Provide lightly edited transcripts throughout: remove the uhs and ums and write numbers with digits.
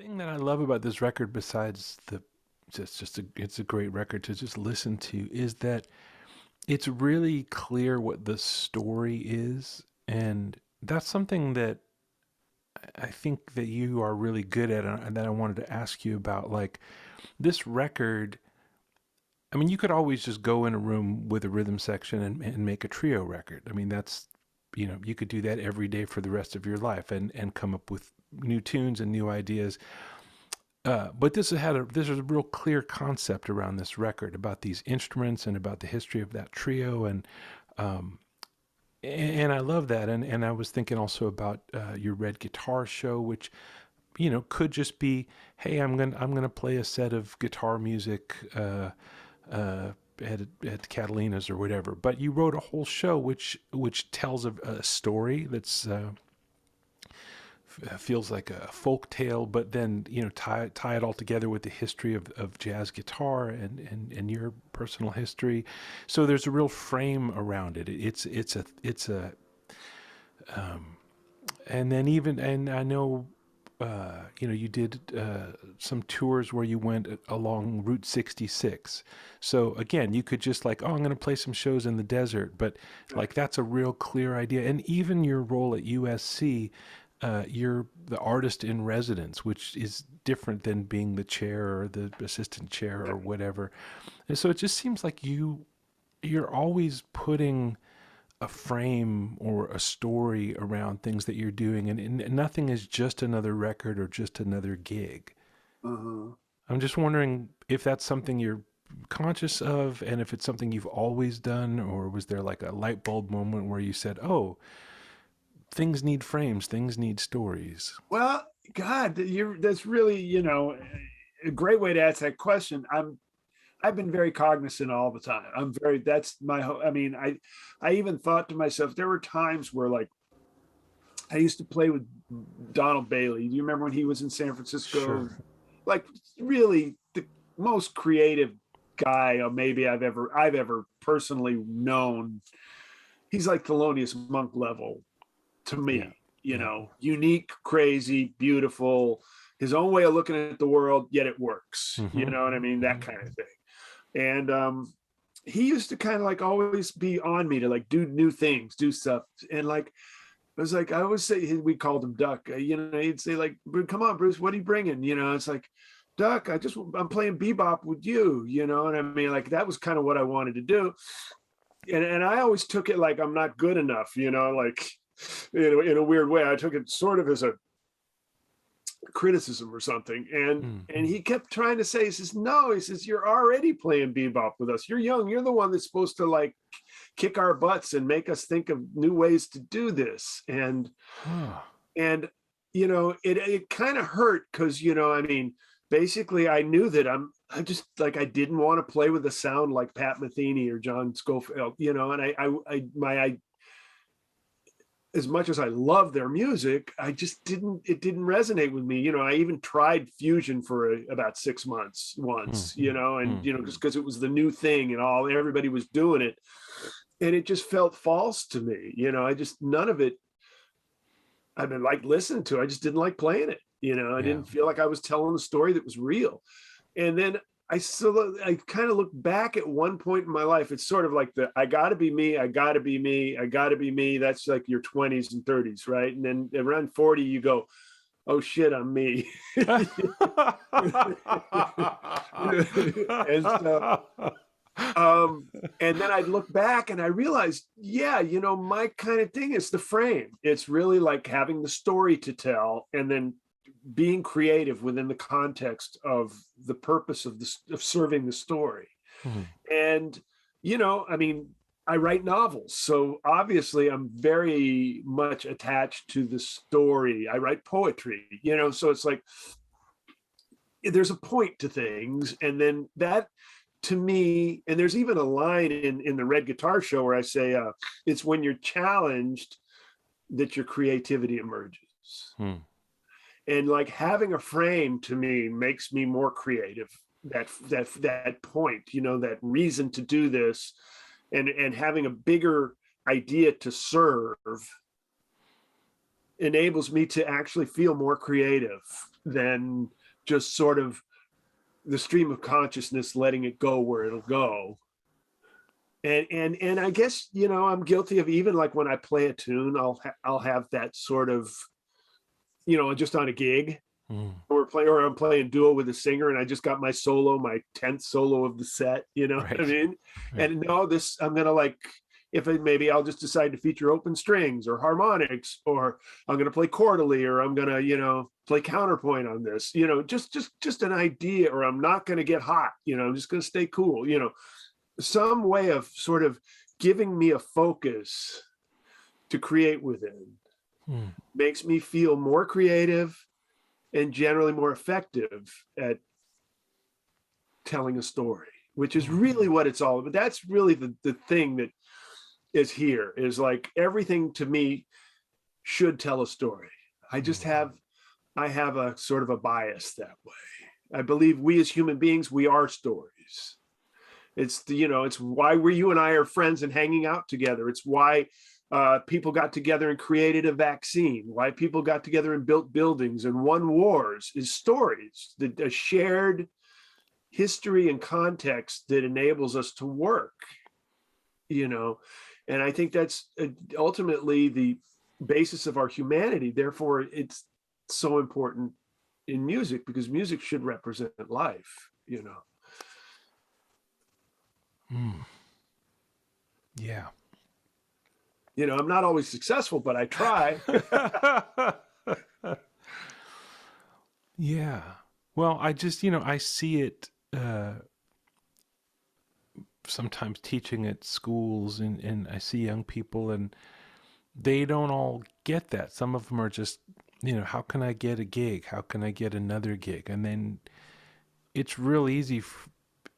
thing that I love about this record, besides the it's a great record to just listen to, is that it's really clear what the story is, and that's something that I think that you are really good at, and that I wanted to ask you about. Like this record, I mean, you could always just go in a room with a rhythm section and make a trio record. I mean, that's, you could do that every day for the rest of your life and come up with new tunes and new ideas. But this is a real clear concept around this record about these instruments and about the history of that trio, um, and I love that. And I was thinking also about your Red Guitar Show, which could just be, hey, I'm gonna play a set of guitar music at Catalina's or whatever. But you wrote a whole show which tells a story that's feels like a folk tale, but then tie it all together with the history of jazz guitar and your personal history. So there's a real frame around it. It's a and then even and I know you did some tours where you went along Route 66. So again, you could just like, oh, I'm going to play some shows in the desert, but like that's a real clear idea. And even your role at USC, you're the artist in residence, which is different than being the chair or the assistant chair or whatever. And so it just seems like you're always putting a frame or a story around things that you're doing, and nothing is just another record or just another gig. Uh-huh. I'm just wondering if that's something you're conscious of, and if it's something you've always done, or was there like a light bulb moment where you said, oh, things need frames, things need stories. Well, God, that's really, a great way to ask that question. I've been very cognizant all the time. That's my I mean, I even thought to myself, there were times where like I used to play with Donald Bailey. Do you remember when he was in San Francisco? Sure. Like really the most creative guy maybe I've ever personally known. He's like Thelonious Monk level to Yeah. me, Yeah. unique, crazy, beautiful, his own way of looking at the world, yet it works. You Mm-hmm. know what I mean? That Mm-hmm. kind of thing. And he used to kind of like always be on me to like do new things, do stuff. And like, it was like, I always say, we called him Duck, he'd say like, come on, Bruce, what are you bringing? It's like, Duck, I'm playing bebop with you, and I mean, like, that was kind of what I wanted to do. And I always took it like I'm not good enough, like in a weird way. I took it sort of as a criticism or something. And Mm-hmm. he kept trying to say, he says, no, he says, you're already playing bebop with us. You're young. You're the one that's supposed to like kick our butts and make us think of new ways to do this. Huh. And it kind of hurt because, I mean, basically I knew that I just like I didn't want to play with a sound like Pat Metheny or John Scofield, and I as much as I love their music, it didn't resonate with me. I even tried fusion for about 6 months once, and Mm-hmm. just because it was the new thing and everybody was doing it. And it just felt false to me. I just none of it I've been like listening to. I just didn't like playing it. I Yeah. didn't feel like I was telling a story that was real. And then I kind of look back at one point in my life. It's sort of like I gotta be me, I gotta be me, I gotta be me. That's like your 20s and 30s, right? And then around 40, you go, oh shit, I'm me. And so um and then I'd look back and I realized, yeah, my kind of thing is the frame. It's really like having the story to tell and then being creative within the context of the purpose of serving the story. Mhm. And I mean, I write novels, so obviously I'm very much attached to the story. I write poetry, so it's like there's a point to things. And then that, to me, and there's even a line in the Red Guitar Show where I say, it's when you're challenged that your creativity emerges. Hmm. And like having a frame to me makes me more creative. That point, that reason to do this, and having a bigger idea to serve enables me to actually feel more creative than just sort of the stream of consciousness, letting it go where it'll go. And I guess, you know, I'm guilty of, even like when I play a tune, I'll have that sort of, you know, just on a gig, or I'm playing duo with a singer, and I just got my solo, my 10th solo of the set, you know Right. what I mean? Right. And no, this, I'm gonna like, maybe I'll just decide to feature open strings or harmonics, or I'm gonna play chordally, or I'm gonna, you know, play counterpoint on this, you know, just an idea, or I'm not gonna get hot, you know, I'm just gonna stay cool, you know, some way of sort of giving me a focus to create within makes me feel more creative and generally more effective at telling a story, which is really what it's all about. That's really the thing that is here, is like everything to me should tell a story. I have a sort of a bias that way. I believe we as human beings, we are stories. It's the, you know, it's why you and I are friends and hanging out together. It's why people got together and created a vaccine, why people got together and built buildings and won wars, is stories, a shared history and context that enables us to work, you know. And I think that's ultimately the basis of our humanity. Therefore, it's so important in music, because music should represent life, you know. Yeah. You know, I'm not always successful, but I try. Yeah. Well, I just, you know, I see it sometimes teaching at schools, and I see young people, and they don't all get that. Some of them are just, you know, how can I get a gig? How can I get another gig? And then it's real easy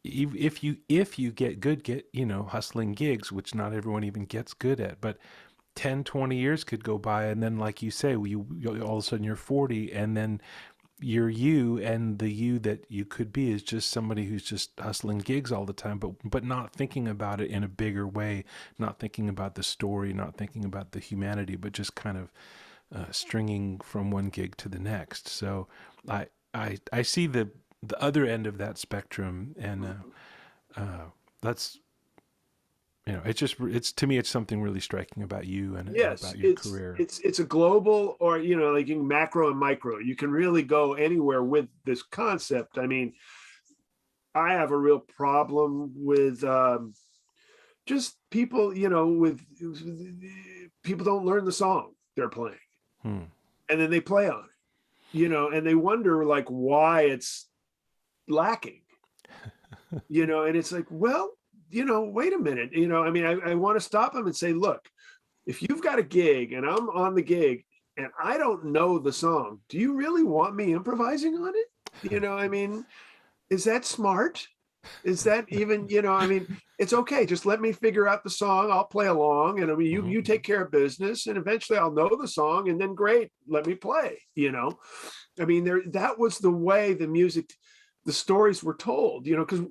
if you get good, you know, hustling gigs, which not everyone even gets good at, but 10, 20 years could go by, and then like you say, you all of a sudden you're 40, and then you and the you that you could be is just somebody who's just hustling gigs all the time, but not thinking about it in a bigger way, not thinking about the story, not thinking about the humanity, but just kind of stringing from one gig to the next. So I see the other end of that spectrum, and that's, you know, it's to me, it's something really striking about you and Yes, about your career. it's a global, or, you know, like in macro and micro, you can really go anywhere with this concept. I mean, I have a real problem with just people, you know, with people don't learn the song they're playing, and then they play on it, you know, and they wonder like why it's lacking, you know. And it's like, well, you know, wait a minute, you know, I mean, I want to stop them and say, look, if you've got a gig and I'm on the gig and I don't know the song, do you really want me improvising on it? You know, I mean, is that smart? Is that even, you know, I mean, it's okay. Just let me figure out the song. I'll play along, and I mean, you take care of business, and eventually I'll know the song, and then great, let me play, you know. I mean, that was the way the music, the stories were told, you know, because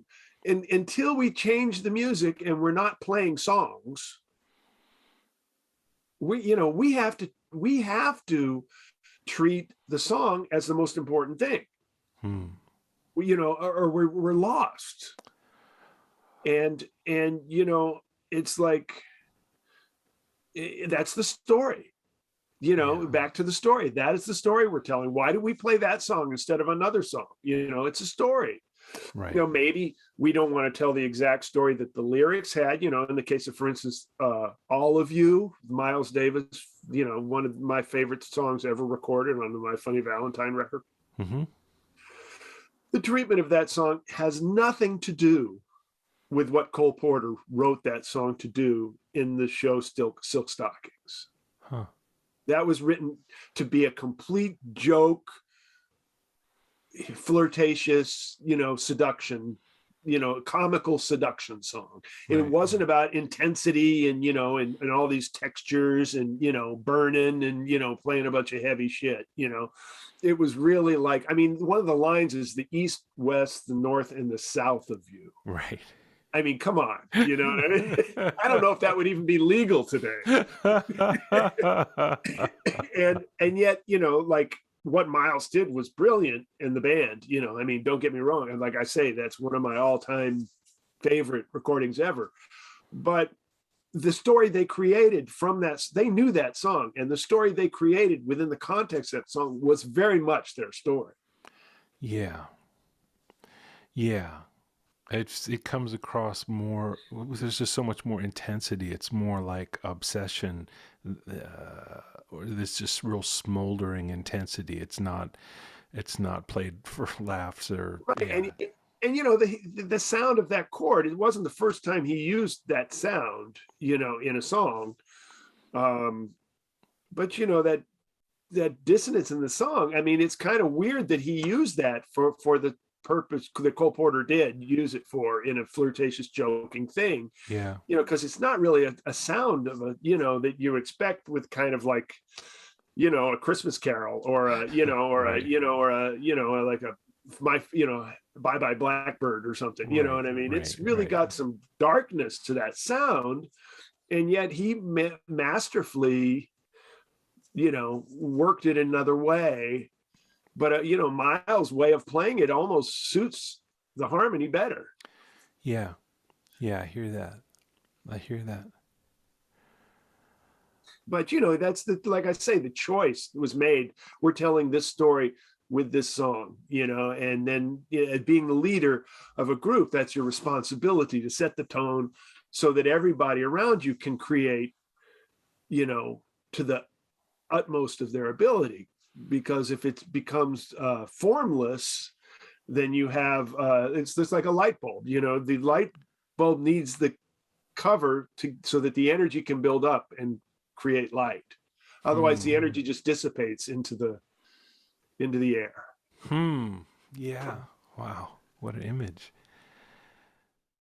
until we change the music and we're not playing songs, you know, we have to treat the song as the most important thing. You know, or we're lost. And you know, it's like, that's the story, you know. Yeah. Back to the story, that is the story we're telling. Why do we play that song instead of another song? You know, it's a story. Right. You know, maybe we don't want to tell the exact story that the lyrics had, you know, in the case of, for instance, All of You, Miles Davis, you know, one of my favorite songs ever recorded on my Funny Valentine record. The treatment of that song has nothing to do with what Cole Porter wrote that song to do in the show Silk Stockings. That was written to be a complete joke, flirtatious, you know, seduction, you know, comical seduction song. Right. It wasn't about intensity and, you know, and all these textures and, you know, burning and, you know, playing a bunch of heavy shit, you know. It was really like, I mean, one of the lines is the east, west, the north, and the south of you. Right. I mean, come on, you know what I mean? I don't know if that would even be legal today. And yet, you know, like what Miles did was brilliant in the band, you know. I mean, don't get me wrong, and like I say, that's one of my all-time favorite recordings ever. But the story they created from that, they knew that song, and the story they created within the context of that song was very much their story. Yeah. Yeah. It comes across more. There's just so much more intensity. It's more like obsession, or this just real smoldering intensity. It's not played for laughs or Right. yeah. And you know, the sound of that chord, it wasn't the first time he used that sound, you know, in a song. Um, but you know, that dissonance in the song, I mean, it's kind of weird that he used that for the purpose that Cole Porter did use it for, in a flirtatious joking thing, Yeah. you know, because it's not really a sound of a, you know, that you expect with kind of like, you know, a Christmas Carol, or a, you know, or a, Right. you know, or a, you know, like a, my, you know, Bye Bye Blackbird or something, you know Right. what I mean? Right. It's really Right. got some darkness to that sound, and yet he masterfully, you know, worked it another way. But you know, Miles' way of playing it almost suits the harmony better. Yeah. Yeah. I hear that. I hear that. But you know, that's the, like I say, the choice was made. We're telling this story with this song, you know, and then, you know, being the leader of a group, that's your responsibility to set the tone so that everybody around you can create, you know, to the utmost of their ability. Because if it becomes formless, then you have it's just like a light bulb. You know, the light bulb needs the cover to, so that the energy can build up and create light. Otherwise, the Hmm. energy just dissipates into the air. Hmm. Yeah. Wow. What an image.